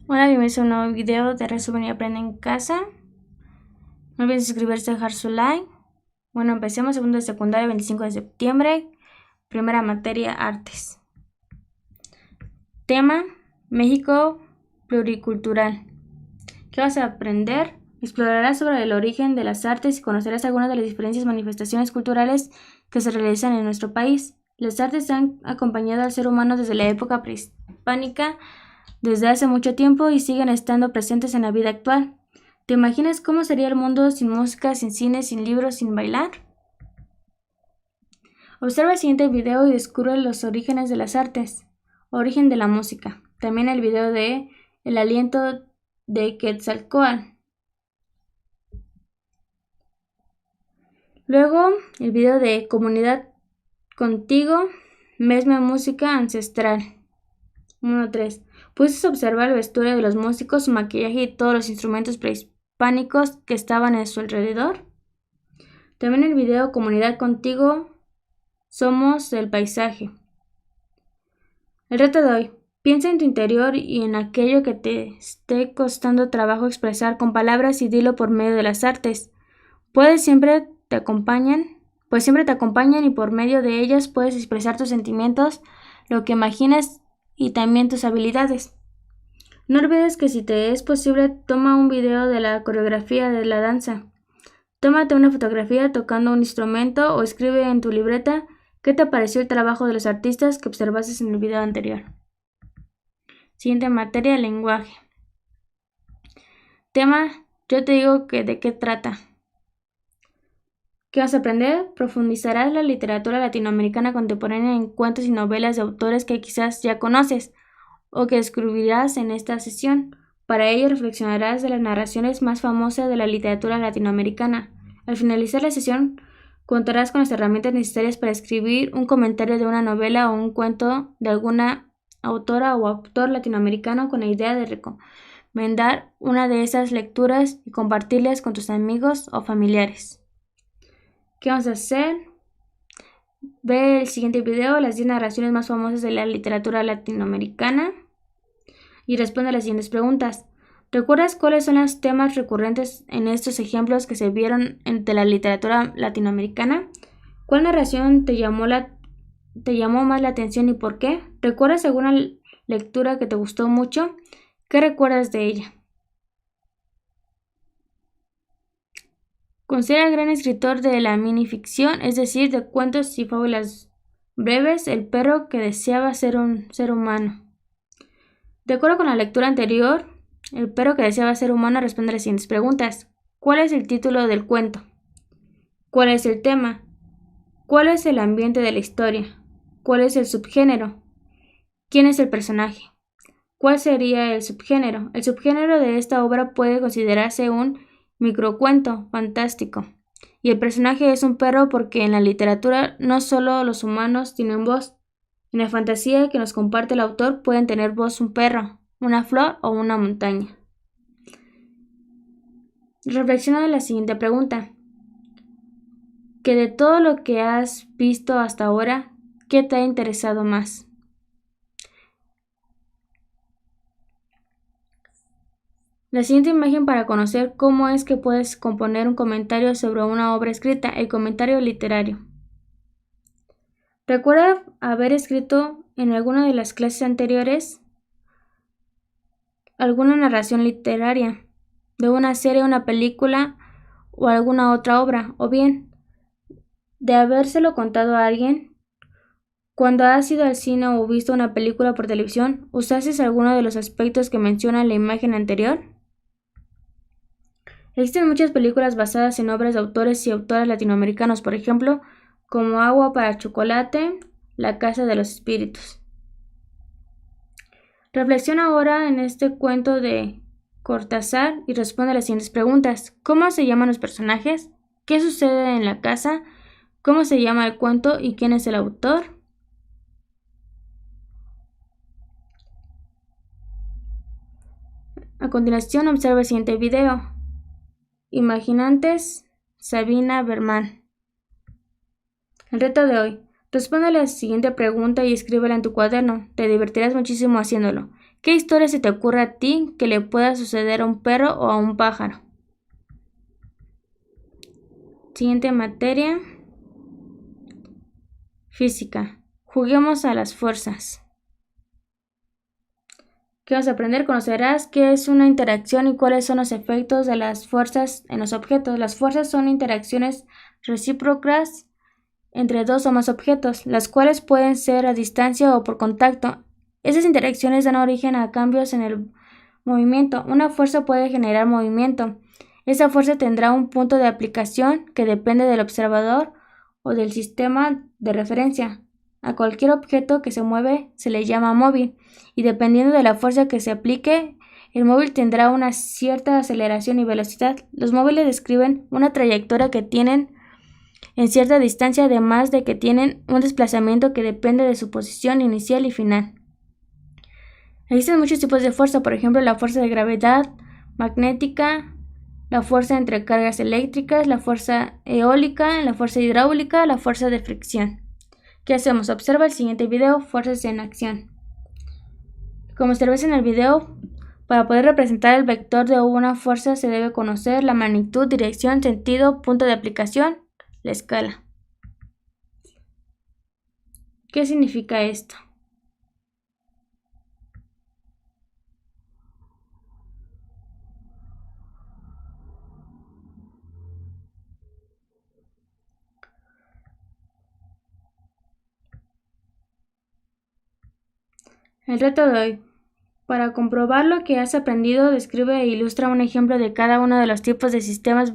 Hola, bienvenidos a un nuevo video de Resumen y Aprende en Casa. No olviden suscribirse y dejar su like. Bueno, empecemos. Segundo de secundaria, 25 de septiembre. Primera materia, artes. Tema, México pluricultural. ¿Qué vas a aprender? Explorarás sobre el origen de las artes y conocerás algunas de las diferentes manifestaciones culturales que se realizan en nuestro país. Las artes han acompañado al ser humano desde la época prehispánica, desde hace mucho tiempo, y siguen estando presentes en la vida actual. ¿Te imaginas cómo sería el mundo sin música, sin cine, sin libros, sin bailar? Observa el siguiente video y descubre los orígenes de las artes. Origen de la música. También el video de El aliento de Quetzalcóatl. Luego el video de Comunidad contigo, mesma música ancestral. 1.3. Puedes observar el vestuario de los músicos, su maquillaje y todos los instrumentos prehispánicos que estaban a su alrededor. También el video Comunidad contigo, somos el paisaje. El reto de hoy. Piensa en tu interior y en aquello que te esté costando trabajo expresar con palabras y dilo por medio de las artes. Pues siempre te acompañan y por medio de ellas puedes expresar tus sentimientos, lo que imaginas y también tus habilidades. No olvides que si te es posible, toma un video de la coreografía de la danza. Tómate una fotografía tocando un instrumento o escribe en tu libreta qué te pareció el trabajo de los artistas que observaste en el video anterior. Siguiente materia, lenguaje. Tema, yo te digo que de qué trata. ¿Qué vas a aprender? Profundizarás la literatura latinoamericana contemporánea en cuentos y novelas de autores que quizás ya conoces o que descubrirás en esta sesión. Para ello reflexionarás de las narraciones más famosas de la literatura latinoamericana. Al finalizar la sesión, contarás con las herramientas necesarias para escribir un comentario de una novela o un cuento de alguna autora o autor latinoamericano con la idea de recomendar una de esas lecturas y compartirlas con tus amigos o familiares. ¿Qué vamos a hacer? Ve el siguiente video, las 10 narraciones más famosas de la literatura latinoamericana, y responde a las siguientes preguntas. ¿Recuerdas cuáles son los temas recurrentes en estos ejemplos que se vieron de la literatura latinoamericana? ¿Cuál narración te llamó más la atención y por qué? ¿Recuerdas alguna lectura que te gustó mucho? ¿Qué recuerdas de ella? Considera al gran escritor de la minificción, es decir, de cuentos y fábulas breves, el perro que deseaba ser un ser humano. De acuerdo con la lectura anterior, el perro que deseaba ser humano responde a las siguientes preguntas. ¿Cuál es el título del cuento? ¿Cuál es el tema? ¿Cuál es el ambiente de la historia? ¿Cuál es el subgénero? ¿Quién es el personaje? ¿Cuál sería el subgénero? El subgénero de esta obra puede considerarse un microcuento fantástico. Y el personaje es un perro porque en la literatura no solo los humanos tienen voz. En la fantasía que nos comparte el autor pueden tener voz un perro, una flor o una montaña. Reflexiona en la siguiente pregunta. Que de todo lo que has visto hasta ahora, ¿qué te ha interesado más? La siguiente imagen para conocer cómo es que puedes componer un comentario sobre una obra escrita, el comentario literario. Recuerda haber escrito en alguna de las clases anteriores alguna narración literaria de una serie, una película o alguna otra obra, o bien de habérselo contado a alguien. Cuando has ido al cine o visto una película por televisión, ¿usaste alguno de los aspectos que menciona la imagen anterior? Existen muchas películas basadas en obras de autores y autoras latinoamericanos, por ejemplo, como Agua para Chocolate, La Casa de los Espíritus. Reflexiona ahora en este cuento de Cortázar y responde a las siguientes preguntas. ¿Cómo se llaman los personajes? ¿Qué sucede en la casa? ¿Cómo se llama el cuento y quién es el autor? A continuación, observa el siguiente video. Imaginantes, Sabina Berman. El reto de hoy. Responde a la siguiente pregunta y escríbela en tu cuaderno. Te divertirás muchísimo haciéndolo. ¿Qué historia se te ocurre a ti que le pueda suceder a un perro o a un pájaro? Siguiente materia. Física. Juguemos a las fuerzas. ¿Qué vas a aprender? Conocerás qué es una interacción y cuáles son los efectos de las fuerzas en los objetos. Las fuerzas son interacciones recíprocas entre dos o más objetos, las cuales pueden ser a distancia o por contacto. Esas interacciones dan origen a cambios en el movimiento. Una fuerza puede generar movimiento. Esa fuerza tendrá un punto de aplicación que depende del observador o del sistema de referencia. A cualquier objeto que se mueve se le llama móvil, y dependiendo de la fuerza que se aplique, el móvil tendrá una cierta aceleración y velocidad. Los móviles describen una trayectoria que tienen en cierta distancia, además de que tienen un desplazamiento que depende de su posición inicial y final. Existen muchos tipos de fuerza, por ejemplo, la fuerza de gravedad, magnética, la fuerza entre cargas eléctricas, la fuerza eólica, la fuerza hidráulica, la fuerza de fricción. ¿Qué hacemos? Observa el siguiente video, fuerzas en acción. Como observes en el video, para poder representar el vector de una fuerza se debe conocer la magnitud, dirección, sentido, punto de aplicación, la escala. ¿Qué significa esto? El reto de hoy. Para comprobar lo que has aprendido, describe e ilustra un ejemplo de cada uno de los tipos de sistemas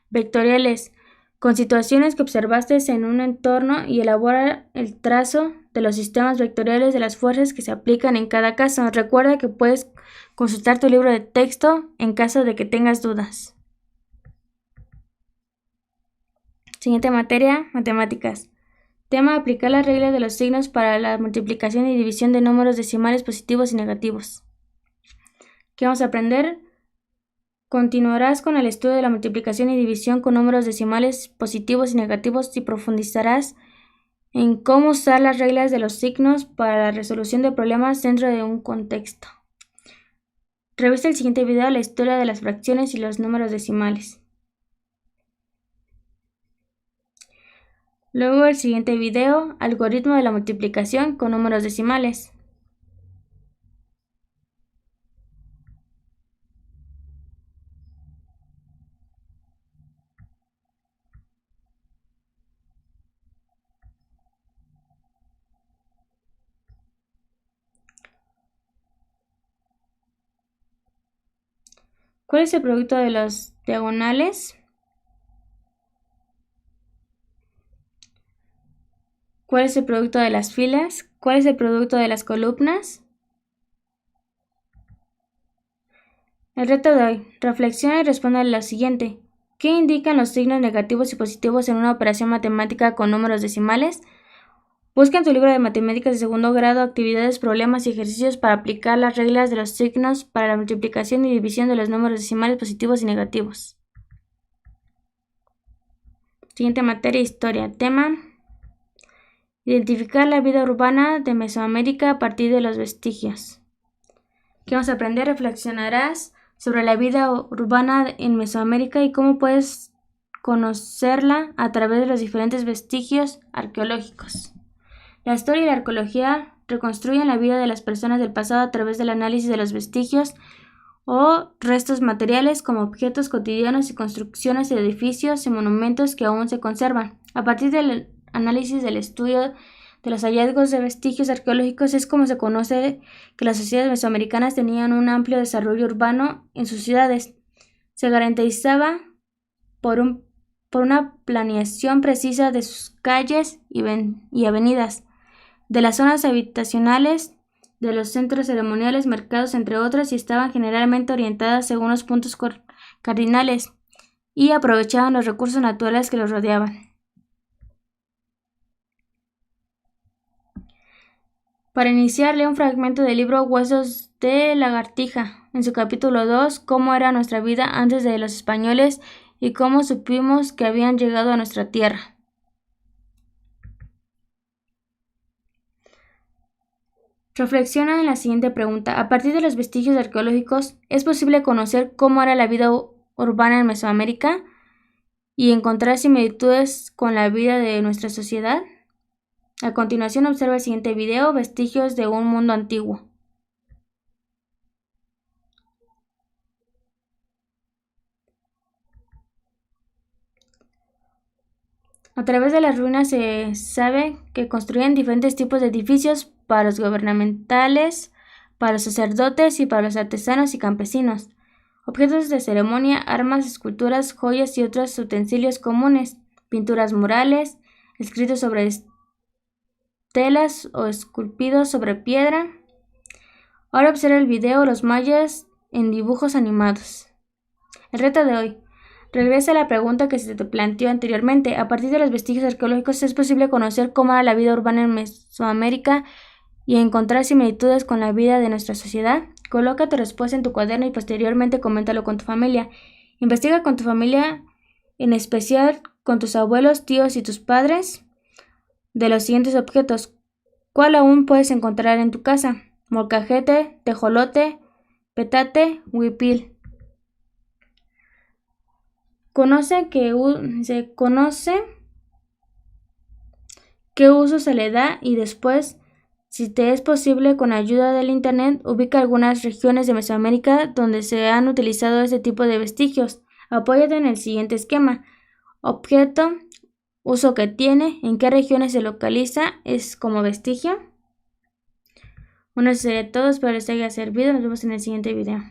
vectoriales con situaciones que observaste en un entorno y elabora el trazo de los sistemas vectoriales de las fuerzas que se aplican en cada caso. Recuerda que puedes consultar tu libro de texto en caso de que tengas dudas. Siguiente materia, matemáticas. Tema: aplicar las reglas de los signos para la multiplicación y división de números decimales positivos y negativos. ¿Qué vamos a aprender? Continuarás con el estudio de la multiplicación y división con números decimales positivos y negativos y profundizarás en cómo usar las reglas de los signos para la resolución de problemas dentro de un contexto. Revisa el siguiente video, la historia de las fracciones y los números decimales. Luego el siguiente video, algoritmo de la multiplicación con números decimales. ¿Cuál es el producto de las diagonales? ¿Cuál es el producto de las filas? ¿Cuál es el producto de las columnas? El reto de hoy. Reflexiona y responde a lo siguiente. ¿Qué indican los signos negativos y positivos en una operación matemática con números decimales? Busca en tu libro de matemáticas de segundo grado actividades, problemas y ejercicios para aplicar las reglas de los signos para la multiplicación y división de los números decimales positivos y negativos. Siguiente materia, historia. Tema: identificar la vida urbana de Mesoamérica a partir de los vestigios. ¿Qué vamos a aprender? Reflexionarás sobre la vida urbana en Mesoamérica y cómo puedes conocerla a través de los diferentes vestigios arqueológicos. La historia y la arqueología reconstruyen la vida de las personas del pasado a través del análisis de los vestigios o restos materiales como objetos cotidianos y construcciones de edificios y monumentos que aún se conservan. A partir del análisis del estudio de los hallazgos de vestigios arqueológicos es como se conoce que las sociedades mesoamericanas tenían un amplio desarrollo urbano en sus ciudades. Se garantizaba por una planeación precisa de sus calles y avenidas, de las zonas habitacionales, de los centros ceremoniales, mercados, entre otras, y estaban generalmente orientadas según los puntos cardinales y aprovechaban los recursos naturales que los rodeaban. Para iniciar, lee un fragmento del libro Huesos de lagartija, en su capítulo 2, cómo era nuestra vida antes de los españoles y cómo supimos que habían llegado a nuestra tierra. Reflexiona en la siguiente pregunta. A partir de los vestigios arqueológicos, ¿es posible conocer cómo era la vida urbana en Mesoamérica y encontrar similitudes con la vida de nuestra sociedad? A continuación, observa el siguiente video, Vestigios de un mundo antiguo. A través de las ruinas se sabe que construían diferentes tipos de edificios para los gubernamentales, para los sacerdotes y para los artesanos y campesinos. Objetos de ceremonia, armas, esculturas, joyas y otros utensilios comunes, pinturas murales, escritos sobre telas o esculpidos sobre piedra. Ahora observa el video Los mayas en dibujos animados. El reto de hoy. Regresa a la pregunta que se te planteó anteriormente. A partir de los vestigios arqueológicos es posible conocer cómo era la vida urbana en Mesoamérica y encontrar similitudes con la vida de nuestra sociedad. Coloca tu respuesta en tu cuaderno y posteriormente coméntalo con tu familia. Investiga con tu familia, en especial con tus abuelos, tíos y tus padres, de los siguientes objetos. ¿Cuál aún puedes encontrar en tu casa? Molcajete, tejolote, petate, huipil. Conoce qué uso se le da y después, si te es posible, con ayuda del internet, ubica algunas regiones de Mesoamérica donde se han utilizado este tipo de vestigios. Apóyate en el siguiente esquema. Objeto, uso que tiene, en qué regiones se localiza, es como vestigio. Bueno, eso sería todo, espero les haya servido, nos vemos en el siguiente video.